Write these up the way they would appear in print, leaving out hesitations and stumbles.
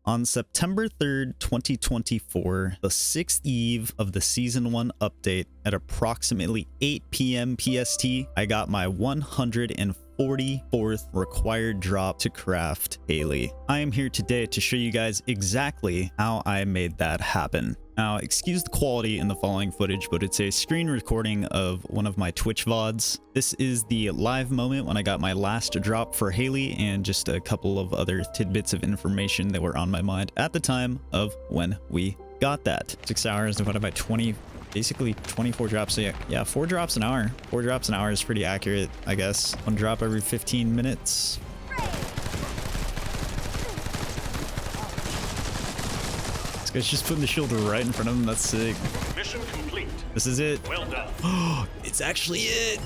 On September 3rd, 2024, the 6th eve of the Season 1 update at approximately 8 p.m. PST, I got my 144th required drop to craft Hailey. I am here today to show you guys exactly how I made that happen. Now, excuse the quality in the following footage, but it's a screen recording of one of my Twitch VODs. This is the live moment when I got my last drop for Hailey and just a couple of other tidbits of information that were on my mind at the time of when we got that. 6 hours divided by 20, basically 24 drops. So yeah, 4 drops an hour. 4 drops an hour is pretty accurate, I guess. 1 drop every 15 minutes. This guy's just putting the shield right in front of him. That's sick. Mission complete. This is it. Well done. Oh, it's actually it.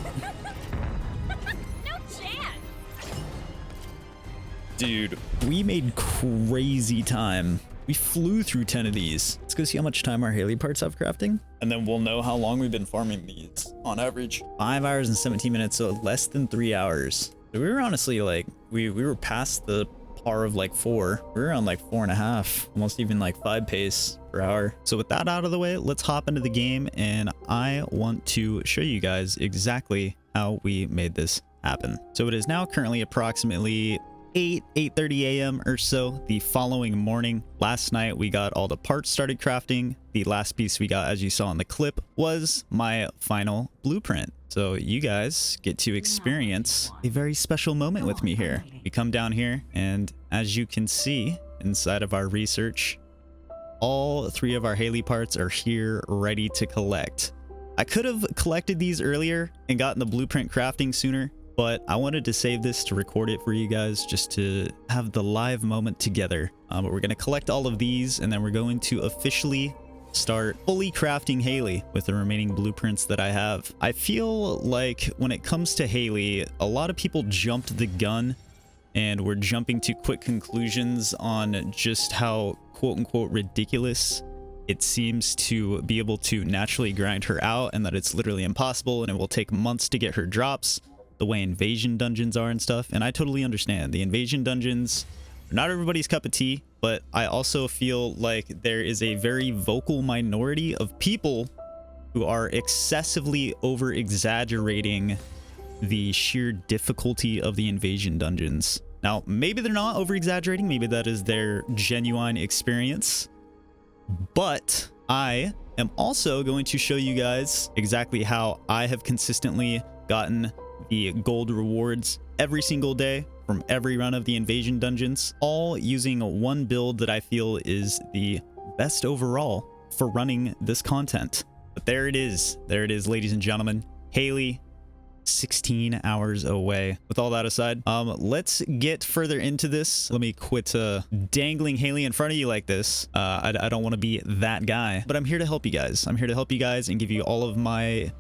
No chance. Dude, we made crazy time. We flew through 10 of these. Let's go see how much time our Hailey parts have crafting, and then we'll know how long we've been farming these on average. 5 hours and 17 minutes, so less than 3 hours. So we were honestly like, we were past the par of like 4. We were on like 4.5, almost even like 5 pace per hour. So with that out of the way, let's hop into the game, and I want to show you guys exactly how we made this happen. So it is now currently approximately 8:30 a.m. or so the following morning. Last night we got all the parts started crafting. The last piece we got, as you saw in the clip, was my final blueprint. So you guys get to experience a very special moment with me here. We come down here, and as you can see inside of our research, all 3 of our Hailey parts are here ready to collect. I could have collected these earlier and gotten the blueprint crafting sooner, but I wanted to save this to record it for you guys, just to have the live moment together. But we're going to collect all of these, and then we're going to officially start fully crafting Hailey with the remaining blueprints that I have. I feel like when it comes to Hailey, a lot of people jumped the gun and were jumping to quick conclusions on just how quote-unquote ridiculous it seems to be able to naturally grind her out, and that it's literally impossible and it will take months to get her drops, the way invasion dungeons are and stuff. And I totally understand. The invasion dungeons are not everybody's cup of tea, but I also feel like there is a very vocal minority of people who are excessively over exaggerating the sheer difficulty of the invasion dungeons. Now, maybe they're not over exaggerating, maybe that is their genuine experience, but I am also going to show you guys exactly how I have consistently gotten the gold rewards every single day from every run of the invasion dungeons, all using one build that I feel is the best overall for running this content. But there it is, ladies and gentlemen. Hailey, 16 hours away. With all that aside, let's get further into this. Let me quit dangling Hailey in front of you like this. I don't want to be that guy, but I'm here to help you guys. I'm here to help you guys and give you all of my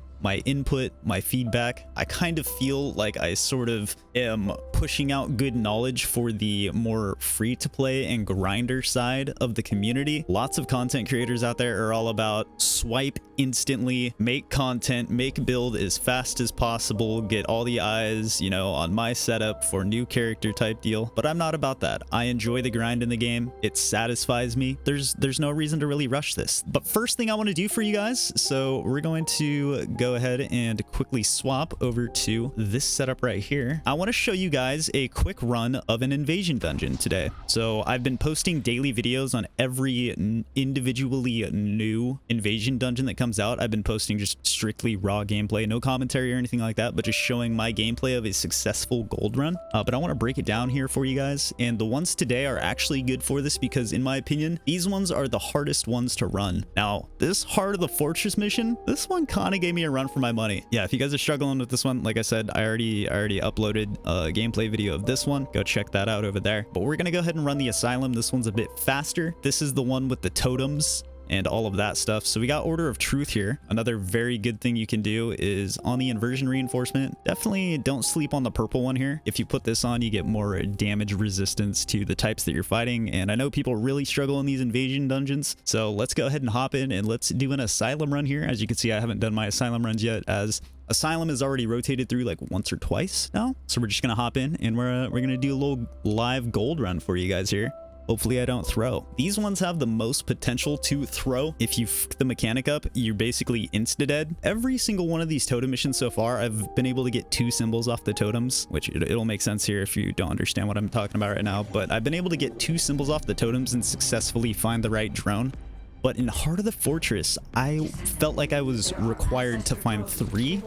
input, my feedback. I kind of feel like I sort of am pushing out good knowledge for the more free to play and grinder side of the community. Lots of content creators out there are all about swipe instantly, make content, make build as fast as possible, get all the eyes, you know, on my setup for new character type deal. But I'm not about that. I enjoy the grind in the game. It satisfies me. There's no reason to really rush this. But first thing I want to do for you guys, so we're going to go ahead and quickly swap over to this setup right here. I want to show you guys a quick run of an invasion dungeon today. So I've been posting daily videos on every individually new invasion dungeon that comes out. I've been posting just strictly raw gameplay, no commentary or anything like that, but just showing my gameplay of a successful gold run. But I want to break it down here for you guys, and the ones today are actually good for this because, in my opinion, these ones are the hardest ones to run. Now, this Heart of the Fortress mission, this one kind of gave me a run for my money. Yeah, if you guys are struggling with this one, like I said, I already uploaded a gameplay video of this one. Go check that out over there. But we're gonna go ahead and run the Asylum. This one's a bit faster. This is the one with the totems and all of that stuff. So we got Order of Truth here. Another very good thing you can do is on the inversion reinforcement, definitely don't sleep on the purple one here. If you put this on, you get more damage resistance to the types that you're fighting, and I know people really struggle in these invasion dungeons, so let's go ahead and hop in and let's do an Asylum run here. As you can see, I haven't done my Asylum runs yet, as Asylum is already rotated through like once or twice now. So we're just gonna hop in and we're gonna do a little live gold run for you guys here. Hopefully I don't throw. These ones have the most potential to throw. If you f the mechanic up, you're basically insta-dead. Every single one of these totem missions so far, I've been able to get 2 symbols off the totems, which it'll make sense here if you don't understand what I'm talking about right now. But I've been able to get 2 symbols off the totems and successfully find the right drone. But in Heart of the Fortress, I felt like I was required to find 3.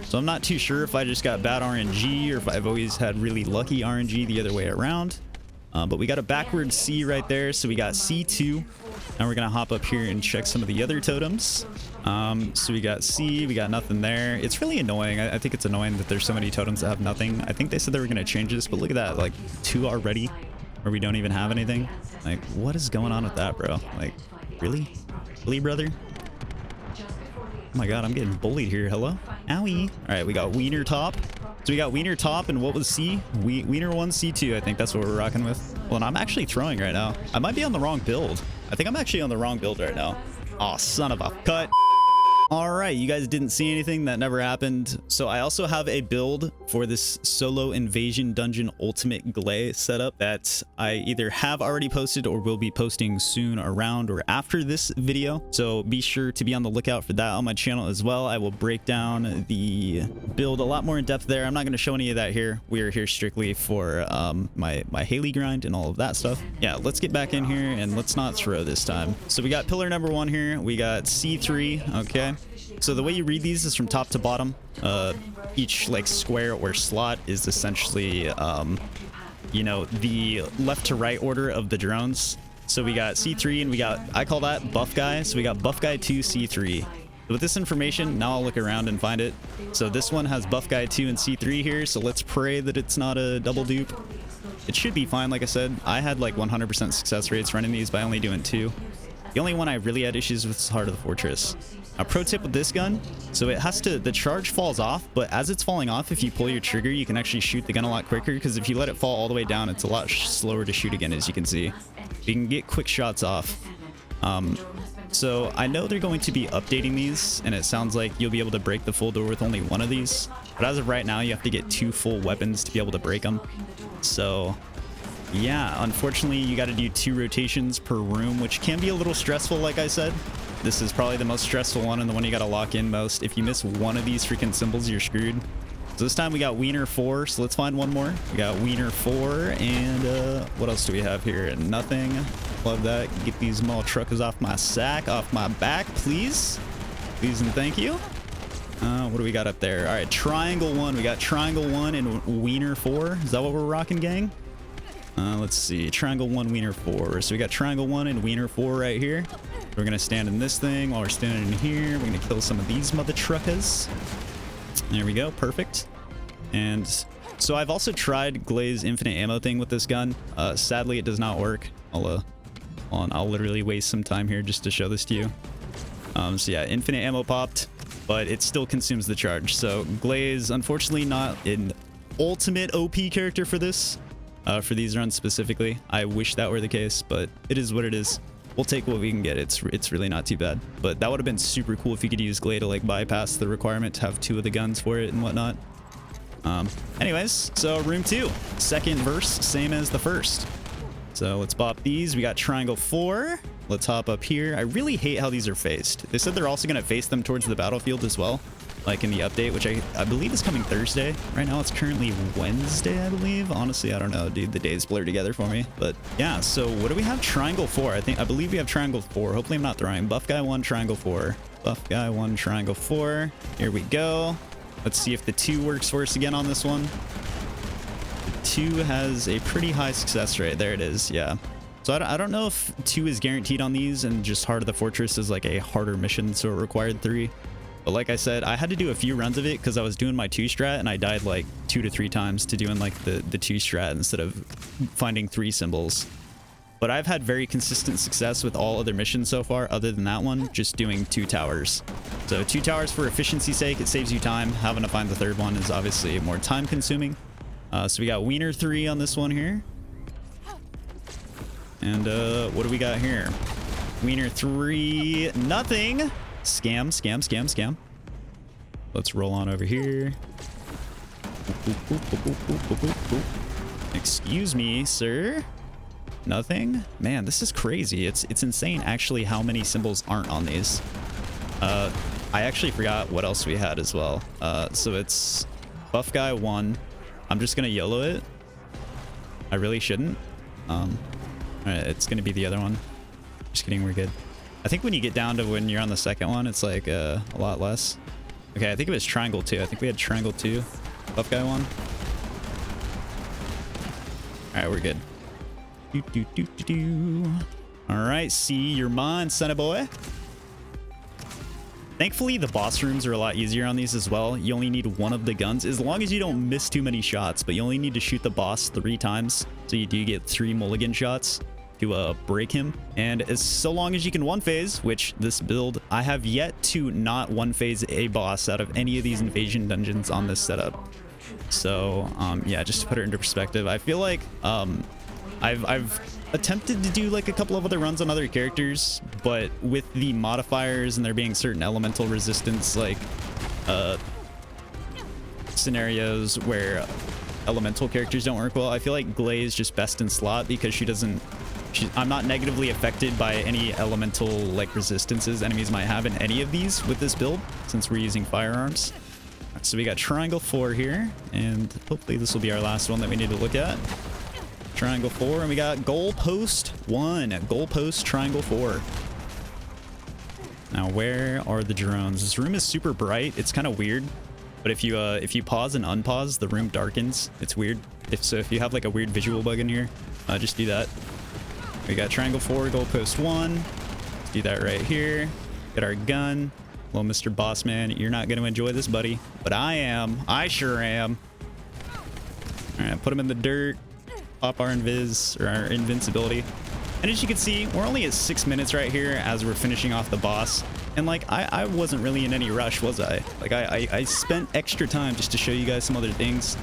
So I'm not too sure if I just got bad RNG or if I've always had really lucky RNG the other way around. But we got a backward C right there. So we got C2. Now we're going to hop up here and check some of the other totems. So we got C, we got nothing there. It's really annoying. I think it's annoying that there's so many totems that have nothing. I think they said they were going to change this, but look at that, like 2 already where we don't even have anything. Like, what is going on with that, bro? Like, really? Really, brother? Oh my god, I'm getting bullied here. Hello? Owie. All right, we got Wiener top. So we got Wiener top, and what was C? Wiener 1, C2. I think that's what we're rocking with. Well, and I'm actually throwing right now. I might be on the wrong build. I think I'm actually on the wrong build right now. Oh, son of a cut. All right, you guys didn't see anything. That never happened. So I also have a build for this solo invasion dungeon ultimate Glay setup that I either have already posted or will be posting soon around or after this video. So be sure to be on the lookout for that on my channel as well. I will break down the build a lot more in depth there. I'm not going to show any of that here. We are here strictly for my Hailey grind and all of that stuff. Yeah, let's get back in here and let's not throw this time. So we got pillar number 1 here. We got C3. Okay. So the way you read these is from top to bottom. Each like square or slot is essentially, you know, the left to right order of the drones. So we got C3 and we got, I call that buff guy. So we got buff guy 2, C3. With this information, now I'll look around and find it. So this one has buff guy 2 and C3 here. So let's pray that it's not a double dupe. It should be fine. Like I said, I had like 100% success rates running these by only doing 2. The only one I really had issues with is Heart of the Fortress. A pro tip with this gun, so it has to, the charge falls off, but as it's falling off, if you pull your trigger, you can actually shoot the gun a lot quicker, because if you let it fall all the way down, it's a lot slower to shoot again, as you can see. You can get quick shots off. So I know they're going to be updating these, and it sounds like you'll be able to break the full door with only 1 of these. But as of right now, you have to get 2 full weapons to be able to break them. So yeah, unfortunately, you got to do 2 rotations per room, which can be a little stressful, like I said. This is probably the most stressful one and the one you got to lock in most. If you miss 1 of these freaking symbols, you're screwed. So this time we got Wiener 4, so let's find 1 more. We got Wiener 4, and what else do we have here? Nothing. Love that. Get these small truckers off my sack, off my back, please. Please and thank you. What do we got up there? All right, Triangle 1. We got Triangle 1 and Wiener 4. Is that what we're rocking, gang? Let's see. Triangle 1, Wiener 4. So we got Triangle 1 and Wiener 4 right here. We're going to stand in this thing while we're standing in here. We're going to kill some of these mother truckers. There we go. Perfect. And so I've also tried Glaze infinite ammo thing with this gun. Sadly, it does not work. I'll literally waste some time here just to show this to you. So yeah, infinite ammo popped, but it still consumes the charge. So Glaze, unfortunately, not an ultimate OP character for this. For these runs specifically. I wish that were the case, but it is what it is. We'll take what we can get. It's really not too bad. But that would have been super cool if you could use Glay to like bypass the requirement to have 2 of the guns for it and whatnot. Anyways, so room 2, second verse, same as the first. So let's bop these. We got Triangle 4. Let's hop up here. I really hate how these are faced. They said they're also going to face them towards the battlefield as well, like in the update, which I believe is coming Thursday. Right now it's currently Wednesday, I believe. Honestly, I don't know, dude. The days blur together for me. But yeah, so what do we have? Triangle 4. I believe we have Triangle 4. Hopefully I'm not throwing. Buff guy 1, Triangle 4. Buff guy 1, Triangle 4. Here we go. Let's see if the 2 works for us again on this one. The 2 has a pretty high success rate. There it is. Yeah. So I don't know if 2 is guaranteed on these and just Heart of the Fortress is like a harder mission, so it required 3. But like I said, I had to do a few runs of it because I was doing my 2 strat and I died like 2 to 3 times to doing like the 2 strat instead of finding 3 symbols. But I've had very consistent success with all other missions so far, other than that one, just doing 2 towers. So 2 towers for efficiency's sake, it saves you time. Having to find the 3rd one is obviously more time consuming. So we got Wiener 3 on this one here. And what do we got here? Wiener 3, nothing. Scam, scam, scam, scam. Let's roll on over here. Excuse me, sir. Nothing? Man, this is crazy. It's insane actually how many symbols aren't on these. I actually forgot what else we had as well. So it's buff guy 1. I'm just gonna YOLO it. I really shouldn't. All right, it's gonna be the other one. Just kidding, we're good. I think when you get down to when you're on the second one, it's like a lot less. Okay, I think it was triangle 2. I think we had triangle 2. Buff guy 1. All right, we're good. All right, see, you're mine, sonny boy. Thankfully, the boss rooms are a lot easier on these as well. You only need one of the guns, as long as you don't miss too many shots, but you only need to shoot the boss 3 times. So you do get 3 mulligan shots to break him. And as so long as you can one phase, which this build, I have yet to not one phase a boss out of any of these invasion dungeons on this setup. So yeah, just to put it into perspective, I feel like I've attempted to do like a couple of other runs on other characters, but with the modifiers and there being certain elemental resistance, like scenarios where elemental characters don't work well, I feel like Glaze just best in slot because I'm not negatively affected by any elemental like resistances enemies might have in any of these with this build, since we're using firearms. Right, so we got triangle 4 here, and hopefully this will be our last one that we need to look at. Triangle 4, and we got goalpost 1. Goalpost triangle 4. Now, where are the drones? This room is super bright. It's kind of weird, but if you pause and unpause, the room darkens. It's weird. If you have like a weird visual bug in here, just do that. We got triangle 4, goalpost 1. Let's do that right here. Get our gun. Well, Mr. Bossman, you're not going to enjoy this, buddy, but I am. I sure am. All right, put him in the dirt. Pop our invincibility. And as you can see, we're only at 6 minutes right here as we're finishing off the boss. And like, I wasn't really in any rush, was I? Like, I spent extra time just to show you guys some other things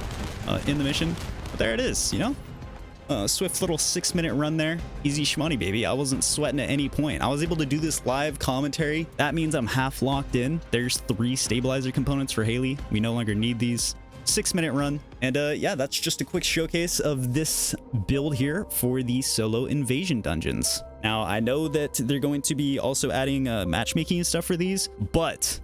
in the mission. But there it is, you know? Swift little 6-minute run there. Easy shmoney, baby. I wasn't sweating at any point. I was able to do this live commentary. That means I'm half locked in. There's 3 stabilizer components for Hailey. We no longer need these. 6-minute run. And yeah, that's just a quick showcase of this build here for the solo invasion dungeons. Now, I know that they're going to be also adding matchmaking and stuff for these, but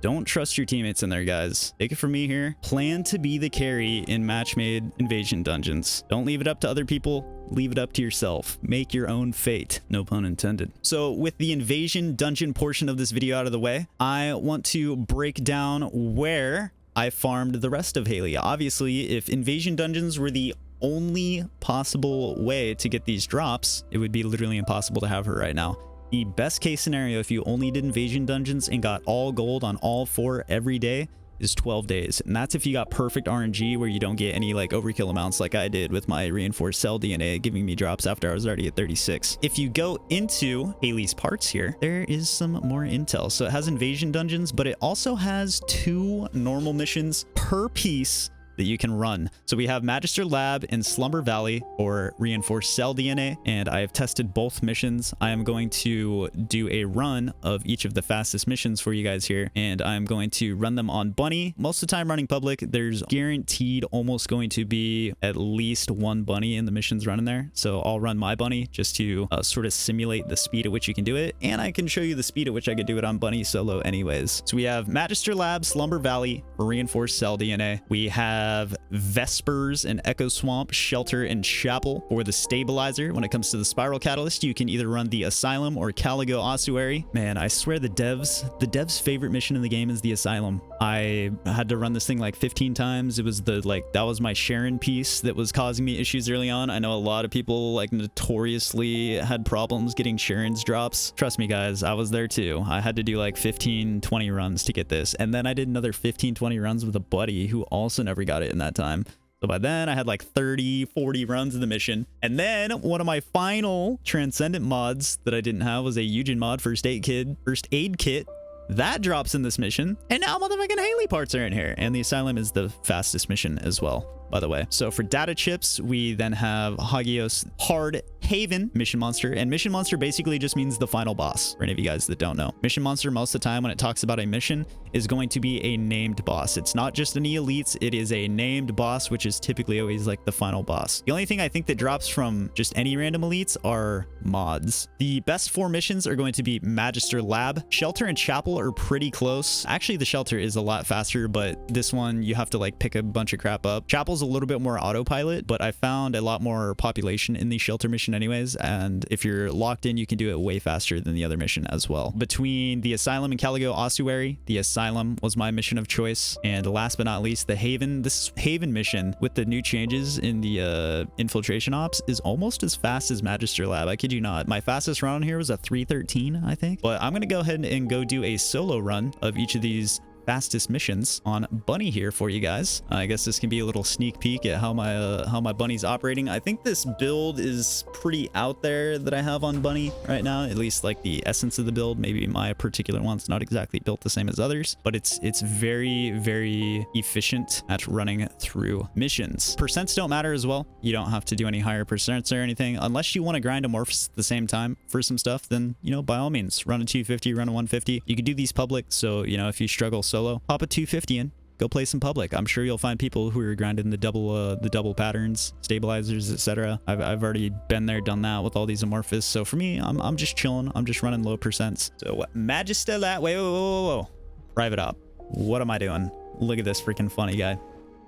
don't trust your teammates in there, guys. Take it from me here. Plan to be the carry in match-made invasion dungeons. Don't leave it up to other people. Leave it up to yourself. Make your own fate. No pun intended. So with the invasion dungeon portion of this video out of the way, I want to break down where I farmed the rest of Hailey. Obviously, if invasion dungeons were the only possible way to get these drops, it would be literally impossible to have her right now. The best case scenario, if you only did invasion dungeons and got all gold on all 4 every day, is 12 days. And that's if you got perfect RNG where you don't get any like overkill amounts like I did with my reinforced cell DNA giving me drops after I was already at 36. If you go into Hailey's parts here, there is some more intel. So it has invasion dungeons, but it also has 2 normal missions per piece that you can run. So we have Magister Lab in Slumber Valley or reinforced cell DNA, and I have tested both missions. I am going to do a run of each of the fastest missions for you guys here, and I'm going to run them on bunny. Most of the time running public, there's guaranteed almost going to be at least 1 bunny in the missions running there. So I'll run my bunny just to sort of simulate the speed at which you can do it, and I can show you the speed at which I could do it on bunny solo anyways. So we have Magister Lab, Slumber Valley for reinforced cell DNA. We have Vespers and Echo Swamp, Shelter, and Chapel for the stabilizer. When it comes to the Spiral Catalyst, you can either run the Asylum or Caligo Ossuary. Man, I swear the devs' favorite mission in the game is the Asylum. I had to run this thing like 15 times. It was that was my Sharon piece that was causing me issues early on. I know a lot of people like notoriously had problems getting Sharon's drops. Trust me, guys, I was there too. I had to do like 15-20 runs to get this, and then I did another 15-20 runs with a buddy who also never got it in that time. So by then I had like 30-40 runs of the mission. And then one of my final Transcendent mods that I didn't have was a Eugen mod, first aid kit. That drops in this mission. And now motherfucking Hailey parts are in here. And the Asylum is the fastest mission as well. by the way. So for data chips, we then have Hagios Hard Haven Mission Monster, and Mission Monster basically just means the final boss, for any of you guys that don't know. Mission Monster, most of the time when it talks about a mission, is going to be a named boss. It's not just any elites, it is a named boss, which is typically always like the final boss. The only thing I think that drops from just any random elites are mods. The best 4 missions are going to be Magister Lab. Shelter and Chapel are pretty close. Actually, the Shelter is a lot faster, but this one you have to like pick a bunch of crap up. Chapel's a little bit more autopilot, but I found a lot more population in the Shelter mission anyways, and if you're locked in, you can do it way faster than the other mission as well. Between the Asylum and Caligo Ossuary, the Asylum was my mission of choice, and last but not least, the Haven. This Haven mission with the new changes in the Infiltration ops is almost as fast as Magister Lab. I kid you not. My fastest run here was a 3:13, I think, but I'm gonna go ahead and go do a solo run of each of these fastest missions on Bunny here for you guys. I guess this can be a little sneak peek at how my Bunny's operating. I think this build is pretty out there that I have on Bunny right now, at least like the essence of the build. Maybe my particular one's not exactly built the same as others, but it's very, very efficient at running through missions. Percents don't matter as well. You don't have to do any higher percents or anything unless you want to grind amorphous at the same time for some stuff. Then, you know, by all means, run a 250, run a 150. You can do these public, so you know, if you struggle solo, pop a 250 in, go play some public. I'm sure you'll find people who are grinding the double patterns, stabilizers, etc. I've already been there, done that with all these amorphous. So for me, I'm just chilling. I'm just running low percents. So Magister that way. Whoa. Private op. What am I doing? Look at this freaking funny guy.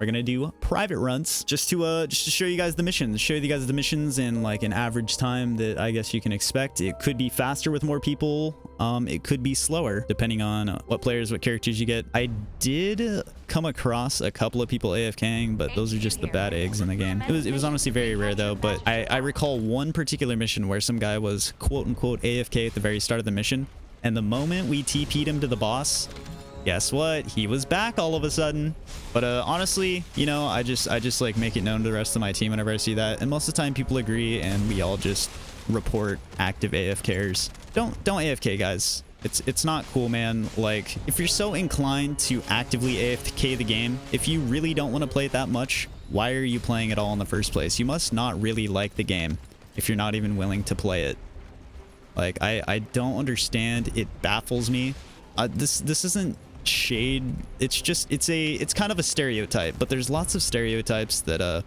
We're gonna do private runs just to show you guys the missions, in like an average time that I guess you can expect. It could be faster with more people. It could be slower depending on what players, what characters you get. I did come across a couple of people AFKing, but those are just the bad eggs in the game. It was honestly very rare though, but I recall one particular mission where some guy was quote unquote AFK at the very start of the mission, and the moment we TP'd him to the boss, guess what? He was back all of a sudden. But honestly, you know, I just like make it known to the rest of my team whenever I see that, and most of the time people agree, and we all just report active AFKers. Don't AFK, guys. It's not cool, man. Like, if you're so inclined to actively AFK the game, if you really don't want to play it that much, why are you playing it all in the first place? You must not really like the game if you're not even willing to play it. Like, I don't understand. It baffles me. This isn't shade. It's just it's kind of a stereotype, but there's lots of stereotypes that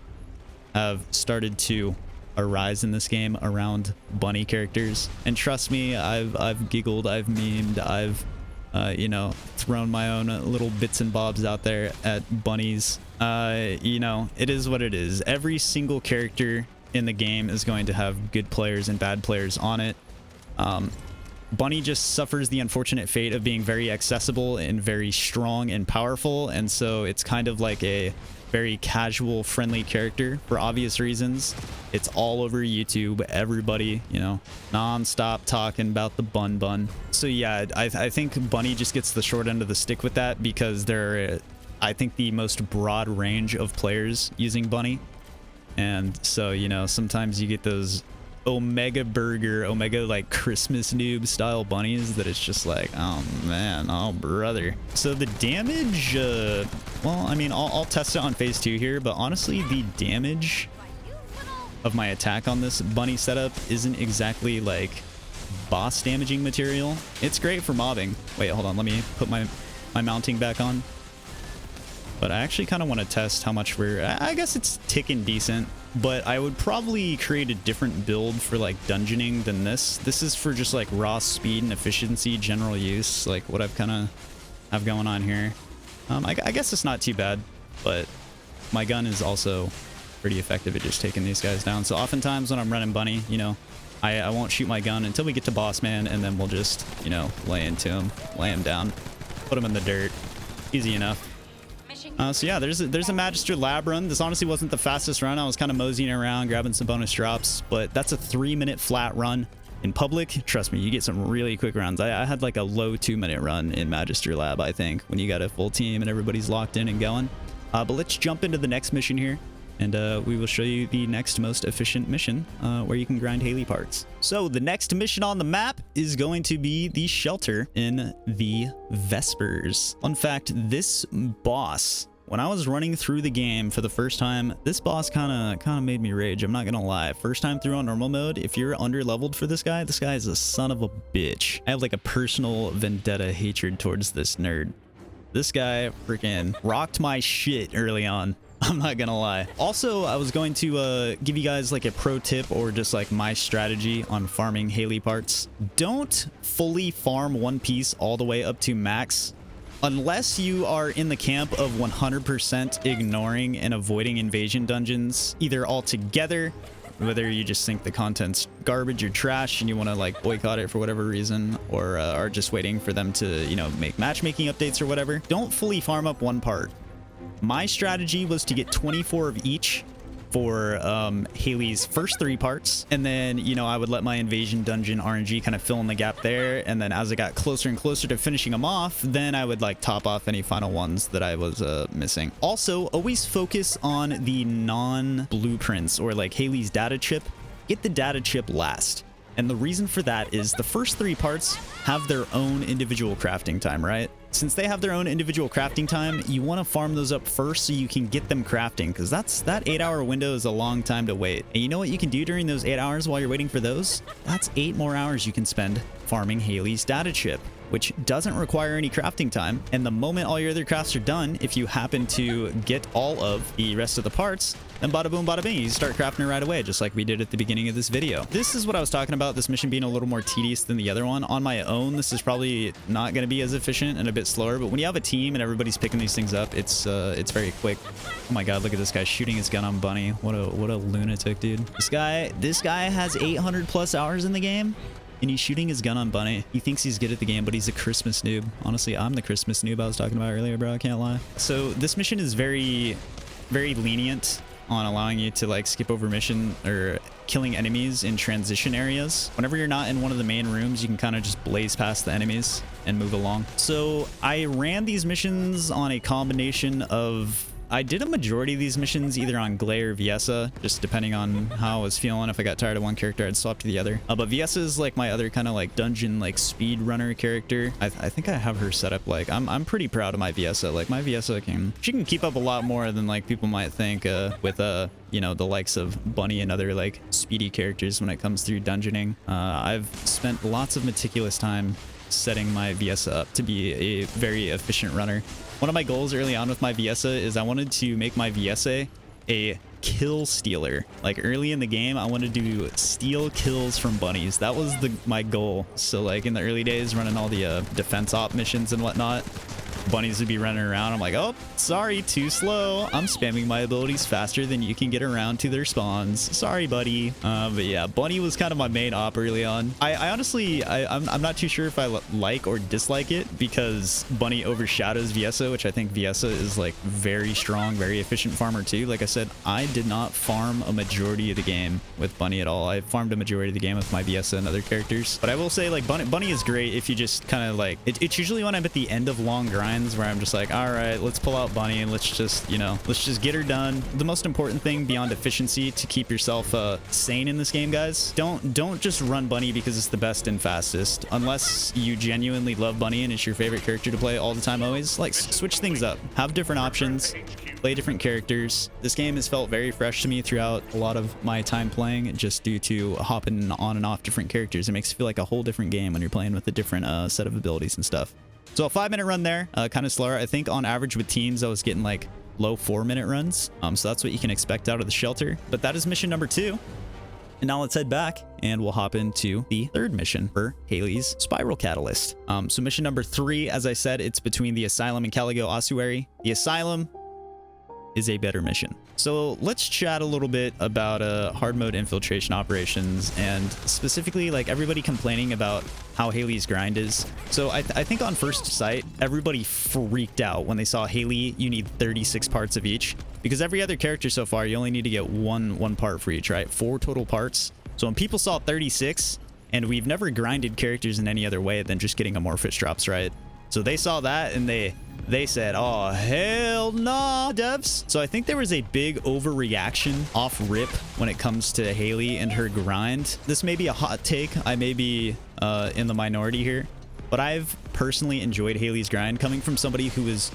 have started to arise in this game around bunny characters, and trust me, I've giggled, I've memed, I've you know, thrown my own little bits and bobs out there at bunnies. You know, it is what it is. Every single character in the game is going to have good players and bad players on it. Bunny just suffers the unfortunate fate of being very accessible and very strong and powerful, and so it's kind of like a very casual, friendly character for obvious reasons. It's all over YouTube, everybody, you know, non-stop talking about the bun. So yeah, I think Bunny just gets the short end of the stick with that, because there are, I think, the most broad range of players using Bunny, and so, you know, sometimes you get those Omega Burger, Omega like Christmas noob style bunnies that it's just like, oh man, oh brother. So the damage, well, I mean, I'll test it on phase 2 here, but honestly, the damage of my attack on this bunny setup isn't exactly like boss damaging material. It's great for mobbing. Wait, hold on, let me put my mounting back on. But I actually kind of want to test how much I guess it's ticking decent, but I would probably create a different build for like dungeoning than this. This is for just like raw speed and efficiency, general use, like what I've kind of have going on here. I guess it's not too bad, but my gun is also pretty effective at just taking these guys down. So oftentimes when I'm running bunny, you know, I won't shoot my gun until we get to boss man, and then we'll just, you know, lay into him, lay him down, put him in the dirt. Easy enough. So yeah, there's a Magister lab run. This honestly wasn't the fastest run. I was kind of moseying around, grabbing some bonus drops, but that's a 3-minute flat run. In public, trust me, you get some really quick runs. I had like a low 2-minute run in Magister lab, I think, when you got a full team and everybody's locked in and going. But let's jump into the next mission here, and we will show you the next most efficient mission where you can grind Hailey parts. So the next mission on the map is going to be the shelter in the Vespers. Fun fact, this boss, When I was running through the game for the first time, this boss kind of made me rage. I'm not gonna lie. First time through on normal mode, if you're under leveled for this guy is a son of a bitch. I have like a personal vendetta hatred towards this nerd. This guy freaking rocked my shit early on. I'm not gonna lie. Also, I was going to give you guys like a pro tip or just like my strategy on farming Hailey parts. Don't fully farm one piece all the way up to max unless you are in the camp of 100% ignoring and avoiding invasion dungeons, either altogether, whether you just think the content's garbage or trash and you want to like boycott it for whatever reason, or are just waiting for them to, you know, make matchmaking updates or whatever. Don't fully farm up one part. My strategy was to get 24 of each for Hailey's first 3 parts, and then, you know, I would let my invasion dungeon RNG kind of fill in the gap there, and then as I got closer and closer to finishing them off, then I would like top off any final ones that I was missing. Also, always focus on the non-blueprints or like Hailey's data chip. Get the data chip last. And the reason for that is the first 3 parts have their own individual crafting time, right? Since they have their own individual crafting time, you want to farm those up first so you can get them crafting, because that 8-hour window is a long time to wait. And you know what you can do during those 8 hours while you're waiting for those? That's 8 more hours you can spend farming Hailey's data chip, which doesn't require any crafting time. And the moment all your other crafts are done, if you happen to get all of the rest of the parts, then bada boom, bada bing, you start crafting it right away, just like we did at the beginning of this video. This is what I was talking about, this mission being a little more tedious than the other one. On my own, this is probably not going to be as efficient and a bit slower, but when you have a team and everybody's picking these things up, it's very quick. Oh my god, look at this guy shooting his gun on Bunny. What a lunatic, dude. This guy has 800 plus hours in the game, and he's shooting his gun on Bunny. He thinks he's good at the game, but he's a Christmas noob. Honestly, I'm the Christmas noob I was talking about earlier, bro. I can't lie. So this mission is very, very lenient on allowing you to like skip over mission or killing enemies in transition areas. Whenever you're not in one of the main rooms, you can kind of just blaze past the enemies and move along. So I ran these missions on a combination of, I did a majority of these missions either on Glay or Viessa, just depending on how I was feeling. If I got tired of one character, I'd swap to the other. But Viessa is like my other kind of like dungeon like speed runner character. I think I have her set up like, I'm pretty proud of my Viessa. Like my Viessa she can keep up a lot more than like people might think with you know, the likes of Bunny and other like speedy characters when it comes through dungeoning. I've spent lots of meticulous time setting my Viessa up to be a very efficient runner. One of my goals early on with my Viessa is I wanted to make my Viessa a kill stealer. Like early in the game, I wanted to steal kills from bunnies. That was my goal. So like in the early days, running all the defense op missions and whatnot, bunnies would be running around. I'm like, oh, sorry, too slow. I'm spamming my abilities faster than you can get around to their spawns. Sorry, buddy. But yeah, Bunny was kind of my main op early on. I honestly, I'm not too sure if I like or dislike it, because Bunny overshadows Viessa, which I think Viessa is like very strong, very efficient farmer too. Like I said, I did not farm a majority of the game with Bunny at all. I farmed a majority of the game with my Viessa and other characters. But I will say like Bunny is great if you just kind of like, it's usually when I'm at the end of long grind where I'm just like, all right, let's pull out Bunny and let's just, you know, let's just get her done. The most important thing beyond efficiency to keep yourself sane in this game, guys, don't just run Bunny because it's the best and fastest. Unless you genuinely love Bunny and it's your favorite character to play all the time, always, like, switch things up. Have different options. Play different characters. This game has felt very fresh to me throughout a lot of my time playing, just due to hopping on and off different characters. It makes it feel like a whole different game when you're playing with a different set of abilities and stuff. So a 5-minute run there, kind of slower. I think on average with teams, I was getting like low 4-minute runs. So that's what you can expect out of the shelter. But that is mission number 2. And now let's head back and we'll hop into the 3rd mission for Hailey's Spiral Catalyst. So mission number 3, as I said, it's between the Asylum and Caligo Ossuary. The Asylum is a better mission. So let's chat a little bit about hard mode infiltration operations, and specifically like everybody complaining about how Hailey's grind is. So I think on first sight, everybody freaked out when they saw Hailey, you need 36 parts of each, because every other character so far, you only need to get one part for each, right? 4 total parts. So when people saw 36, and we've never grinded characters in any other way than just getting amorphous drops, right? So they saw that and they said, oh, hell nah, devs. So I think there was a big overreaction off rip when it comes to Hailey and her grind. This may be a hot take. I may be in the minority here, but I've personally enjoyed Hailey's grind, coming from somebody who is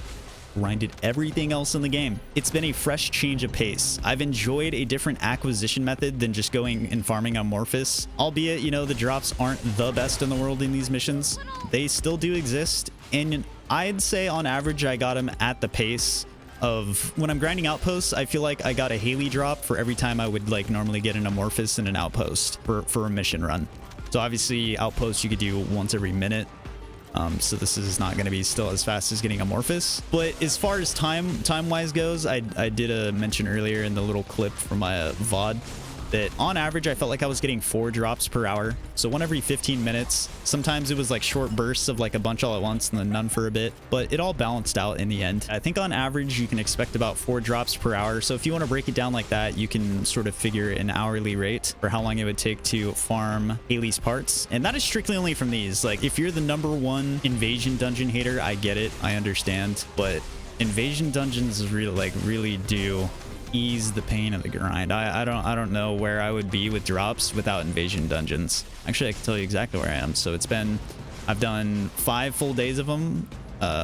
grinded everything else in the game. It's been a fresh change of pace. I've enjoyed a different acquisition method than just going and farming Amorphous. Albeit, you know, the drops aren't the best in the world in these missions. They still do exist, and I'd say on average I got them at the pace of when I'm grinding outposts. I feel like I got a Hailey drop for every time I would like normally get an Amorphous and an outpost for a mission run. So obviously outposts you could do once every minute. So this is not going to be still as fast as getting Amorphous. But as far as time-wise goes, I did mention earlier in the little clip from my VOD that on average I felt like I was getting 4 drops per hour. So 1 every 15 minutes. Sometimes it was like short bursts of like a bunch all at once and then none for a bit, but it all balanced out in the end. I think on average you can expect about 4 drops per hour. So if you want to break it down like that, you can sort of figure an hourly rate for how long it would take to farm Hailey's parts. And that is strictly only from these. Like if you're the #1 invasion dungeon hater, I get it, I understand, but invasion dungeons really do ease the pain of the grind. I don't know where I would be with drops without invasion dungeons. Actually, I can tell you exactly where I am. So I've done 5 full days of them,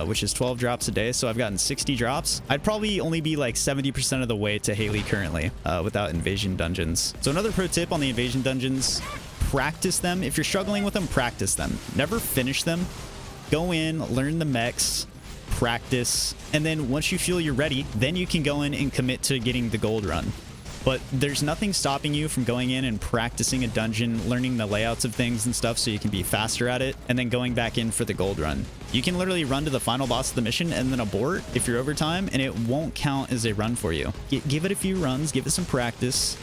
which is 12 drops a day. So I've gotten 60 drops. I'd probably only be like 70% of the way to Hailey currently without invasion dungeons. So another pro tip on the invasion dungeons, practice them. If you're struggling with them, practice them. Never finish them. Go in, learn the mechs, practice, and then once you feel you're ready, then you can go in and commit to getting the gold run. But there's nothing stopping you from going in and practicing a dungeon, learning the layouts of things and stuff so you can be faster at it, and then going back in for the gold run. You can literally run to the final boss of the mission and then abort if you're over time, and it won't count as a run for you. Give it a few runs, give it some practice,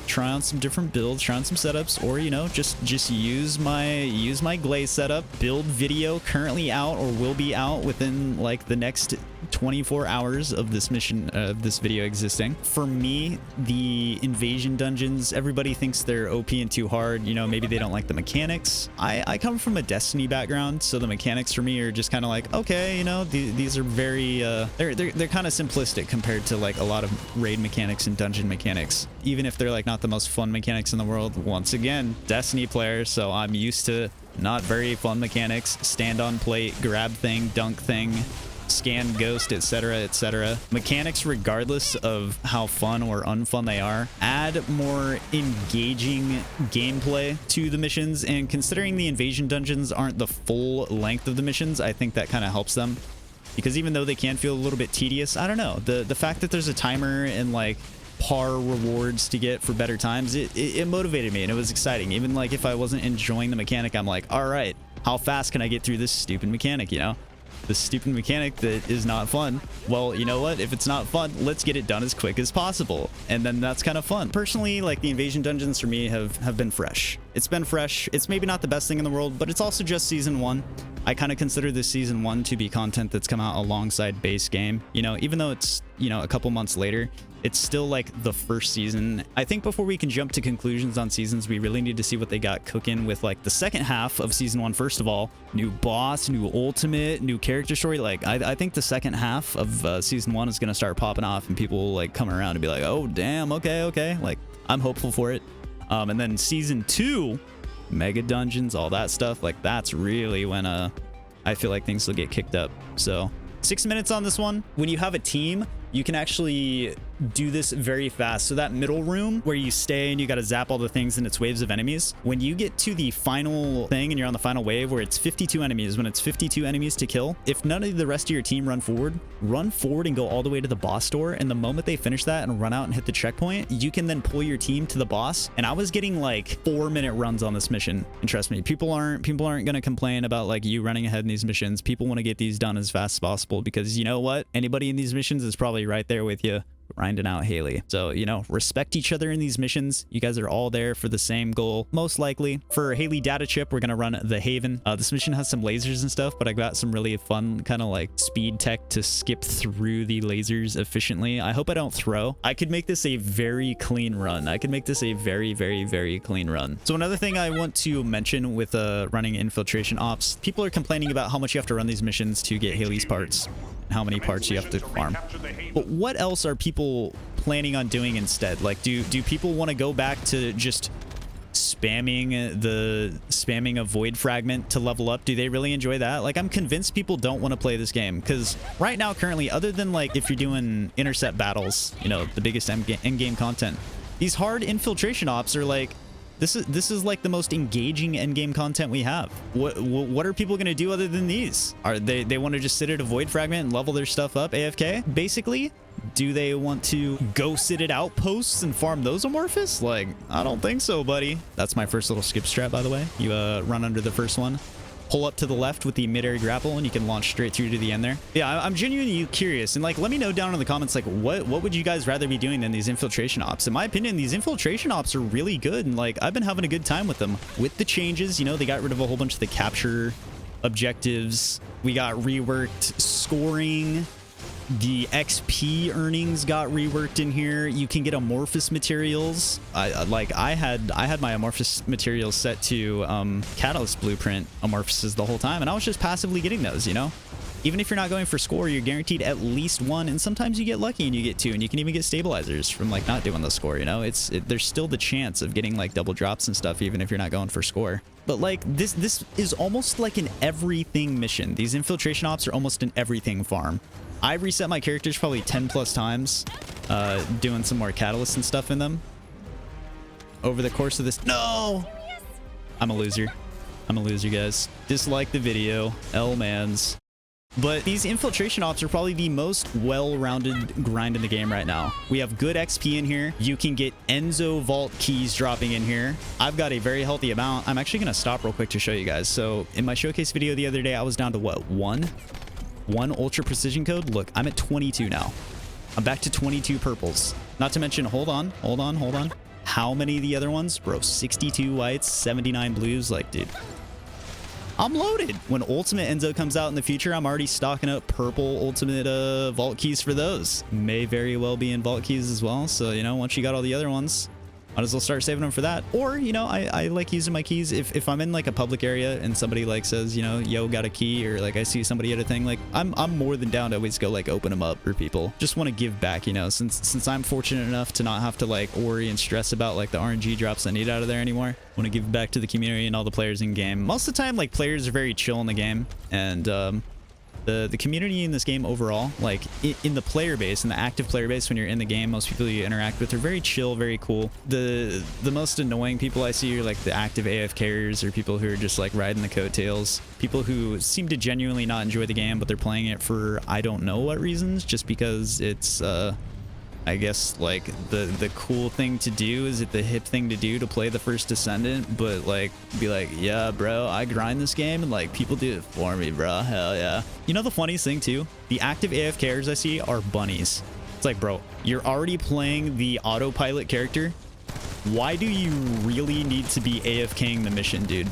try on some different builds, try on some setups, or, you know, just use my glaze setup. Build video currently out or will be out within like the next 24 hours of this mission, this video existing. For me, the invasion dungeons, everybody thinks they're OP and too hard. You know, maybe they don't like the mechanics. I come from a Destiny background, so the mechanics for me are just kind of like, okay, you know, these are very they're kind of simplistic compared to like a lot of raid mechanics and dungeon mechanics, even if they're like not the most fun mechanics in the world. Once again, Destiny player, so I'm used to not very fun mechanics. Stand on plate, grab thing, dunk thing, scan ghost, etc, etc. Mechanics, regardless of how fun or unfun they are, add more engaging gameplay to the missions, and considering the invasion dungeons aren't the full length of the missions, I think that kind of helps them, because even though they can feel a little bit tedious, I don't know, the fact that there's a timer and like par rewards to get for better times, it motivated me and it was exciting. Even like if I wasn't enjoying the mechanic, I'm like, all right, how fast can I get through this stupid mechanic, you know? This stupid mechanic that is not fun. Well, you know what? If it's not fun, let's get it done as quick as possible. And then that's kind of fun. Personally, like the invasion dungeons for me have been fresh. It's been fresh. It's maybe not the best thing in the world, but it's also just season 1. I kind of consider this season 1 to be content that's come out alongside base game. You know, even though it's, you know, a couple months later, it's still like the first season. I think before we can jump to conclusions on seasons, we really need to see what they got cooking with like the second half of season 1. First of all, new boss, new ultimate, new character story. Like I think the second half of season 1 is going to start popping off and people will like come around and be like, oh damn, okay. Like I'm hopeful for it. And then season 2, mega dungeons, all that stuff, like that's really when I feel like things will get kicked up. So 6 minutes on this one. When you have a team, you can actually do this very fast. So that middle room where you stay and you got to zap all the things and it's waves of enemies. When you get to the final thing and you're on the final wave where it's 52 enemies, when it's 52 enemies to kill, if none of the rest of your team run forward and go all the way to the boss door. And the moment they finish that and run out and hit the checkpoint, you can then pull your team to the boss. And I was getting like 4-minute runs on this mission. And trust me, people aren't going to complain about like you running ahead in these missions. People want to get these done as fast as possible because you know what? Anybody in these missions is probably right there with you, grinding out Hailey. So, you know, respect each other in these missions. You guys are all there for the same goal, most likely. For Hailey data chip, we're gonna run the Haven. This mission has some lasers and stuff, but I got some really fun kind of like speed tech to skip through the lasers efficiently. I hope I don't throw. I could make this a very clean run. I could make this a very, very, very clean run. So another thing I want to mention with running infiltration ops, people are complaining about how much you have to run these missions to get Hailey's parts, how many parts you have to farm. But what else are people planning on doing instead? Like, do people want to go back to just spamming a void fragment to level up? Do they really enjoy that? Like, I'm convinced people don't want to play this game because right now, currently, other than like if you're doing intercept battles, you know, the biggest end-game content, these hard infiltration ops are like, this is like the most engaging end-game content we have. What are people gonna do other than these? Are they want to just sit at a void fragment and level their stuff up AFK basically? Do they want to go sit at outposts and farm those amorphous? Like, I don't think so, buddy. That's my first little skip strat, by the way. You run under the first one, pull up to the left with the mid-air grapple, and you can launch straight through to the end there. Yeah, I'm genuinely curious, and like, let me know down in the comments, like, what would you guys rather be doing than these infiltration ops? In my opinion, these infiltration ops are really good, and like, I've been having a good time with them. With the changes, you know, they got rid of a whole bunch of the capture objectives. We got reworked scoring. The XP earnings got reworked in here. You can get amorphous materials. I had my amorphous materials set to Catalyst Blueprint amorphouses the whole time, and I was just passively getting those, you know? Even if you're not going for score, you're guaranteed at least one, and sometimes you get lucky and you get two, and you can even get stabilizers from like not doing the score, you know? There's still the chance of getting like double drops and stuff even if you're not going for score. But like this is almost like an everything mission. These infiltration ops are almost an everything farm. I reset my characters probably 10 plus times, doing some more catalysts and stuff in them over the course of this. No, I'm a loser. I'm a loser, guys. Dislike the video, L-mans. But these infiltration ops are probably the most well-rounded grind in the game right now. We have good XP in here. You can get Enzo vault keys dropping in here. I've got a very healthy amount. I'm actually going to stop real quick to show you guys. So in my showcase video the other day, I was down to what, one ultra precision code. Look, I'm at 22 now. I'm back to 22 purples. Not to mention, hold on. How many of the other ones? Bro, 62 whites, 79 blues. Like, dude, I'm loaded. When Ultimate Enzo comes out in the future, I'm already stocking up purple Ultimate vault keys for those. May very well be in vault keys as well. So, you know, once you got all the other ones, might as well start saving them for that. Or, you know, I like using my keys if I'm in like a public area and somebody like says, you know, yo, got a key, or like I see somebody at a thing, like I'm more than down to always go like open them up for people. Just want to give back, you know, since I'm fortunate enough to not have to like worry and stress about like the RNG drops I need out of there anymore. Want to give back to the community and all the players in game. Most of the time, like, players are very chill in the game, and the community in this game overall, like in the player base, in the active player base, when you're in the game, most people you interact with are very chill, very cool. The most annoying people I see are like the active AFKers, or people who are just like riding the coattails. People who seem to genuinely not enjoy the game, but they're playing it for I don't know what reasons, just because it's I guess like the cool thing to do. Is it the hip thing to do to play the first Descendant? But like, be like, yeah, bro, I grind this game and like people do it for me, bro. Hell yeah. You know the funniest thing too? The active AFKers I see are bunnies. It's like, bro, you're already playing the autopilot character. Why do you really need to be AFKing the mission, dude?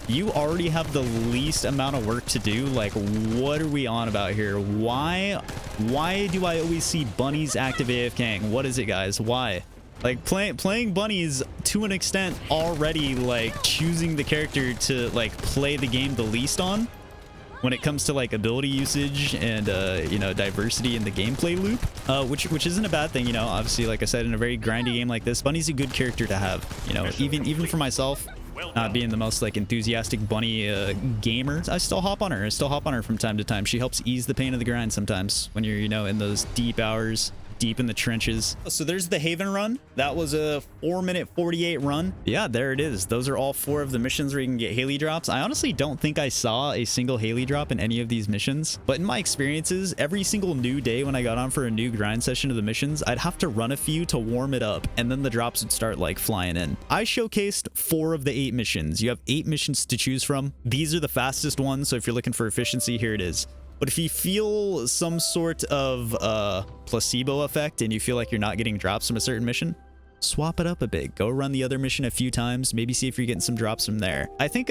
You already have the least amount of work to do. Like, what are we on about here? Why do I always see bunnies active AFKing? What is it, guys? Why? Like, playing bunnies to an extent already, like, choosing the character to like play the game the least on when it comes to like ability usage and you know, diversity in the gameplay loop, which isn't a bad thing, you know. Obviously, like I said, in a very grindy game like this, Bunny's a good character to have, you know. Even for myself, not being the most like enthusiastic bunny gamer, I still hop on her from time to time. She helps ease the pain of the grind sometimes when you're, you know, in those deep hours, deep in the trenches. So there's the Haven run. That was a 4-minute 48 run. Yeah, there it is. Those are all 4 of the missions where you can get Hailey drops. I honestly don't think I saw a single Hailey drop in any of these missions, but in my experiences, every single new day when I got on for a new grind session of the missions, I'd have to run a few to warm it up, and then the drops would start like flying in. I showcased 4 of the 8 missions. You have 8 missions to choose from. These are the fastest ones, so if you're looking for efficiency, here it is. But if you feel some sort of placebo effect and you feel like you're not getting drops from a certain mission, swap it up a bit. Go run the other mission a few times, maybe see if you're getting some drops from there. I think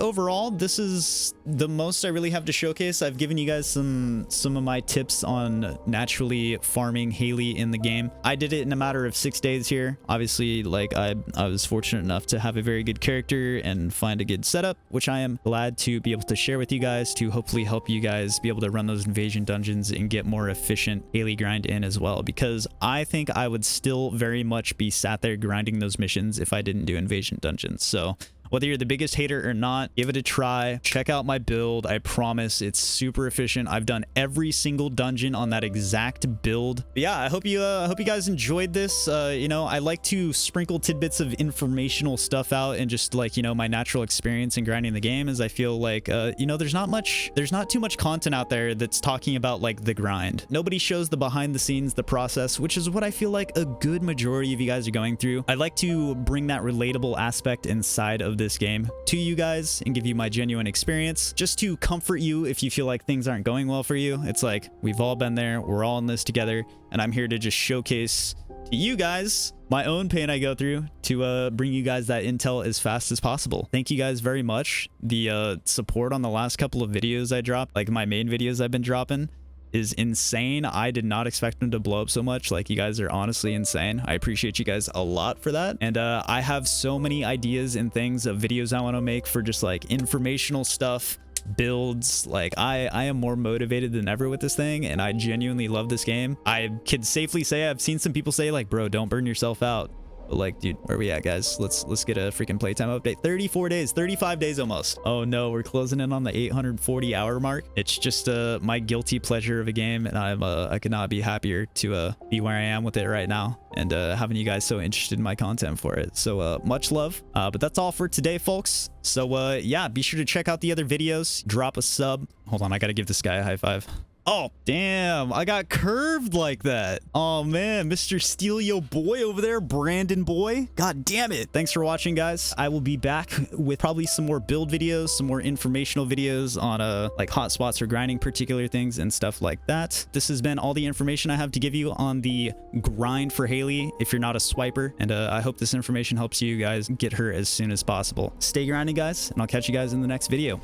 overall this is the most I really have to showcase. I've given you guys some of my tips on naturally farming Hailey in the game. I did it in a matter of 6 days here. Obviously, like I was fortunate enough to have a very good character and find a good setup, which I am glad to be able to share with you guys, to hopefully help you guys be able to run those invasion dungeons and get more efficient Hailey grind in as well, because I think I would still very much be sat there grinding those missions if I didn't do invasion dungeons. So whether you're the biggest hater or not, give it a try. Check out my build. I promise it's super efficient. I've done every single dungeon on that exact build. But yeah, I hope you guys enjoyed this. You know, I like to sprinkle tidbits of informational stuff out and just like, you know, my natural experience in grinding the game, as I feel like, you know, there's not too much content out there that's talking about like the grind. Nobody shows the behind the scenes, the process, which is what I feel like a good majority of you guys are going through. I like to bring that relatable aspect inside of this game to you guys and give you my genuine experience, just to comfort you if you feel like things aren't going well for you. It's like, we've all been there, we're all in this together, and I'm here to just showcase to you guys my own pain I go through to bring you guys that intel as fast as possible. Thank you guys very much. The support on the last couple of videos I dropped, like my main videos I've been dropping, is insane. I did not expect them to blow up so much. Like, you guys are honestly insane. I appreciate you guys a lot for that. And I have so many ideas and things of videos I want to make for just like informational stuff, builds. Like, I am more motivated than ever with this thing, and I genuinely love this game. I can safely say I've seen some people say like, bro, don't burn yourself out. But like, dude, where are we at, guys? Let's get a freaking playtime update. 34 days, 35 days almost. Oh no, we're closing in on the 840 hour mark. It's just my guilty pleasure of a game, and I could not be happier to be where I am with it right now, and having you guys so interested in my content for it. So much love. But that's all for today, folks. So yeah, be sure to check out the other videos. Drop a sub. Hold on, I gotta give this guy a high five. Oh, damn. I got curved like that. Oh, man. Mr. Steelio boy over there. Brandon boy. God damn it. Thanks for watching, guys. I will be back with probably some more build videos, some more informational videos on like hotspots for grinding particular things and stuff like that. This has been all the information I have to give you on the grind for Hailey if you're not a swiper. And I hope this information helps you guys get her as soon as possible. Stay grinding, guys, and I'll catch you guys in the next video.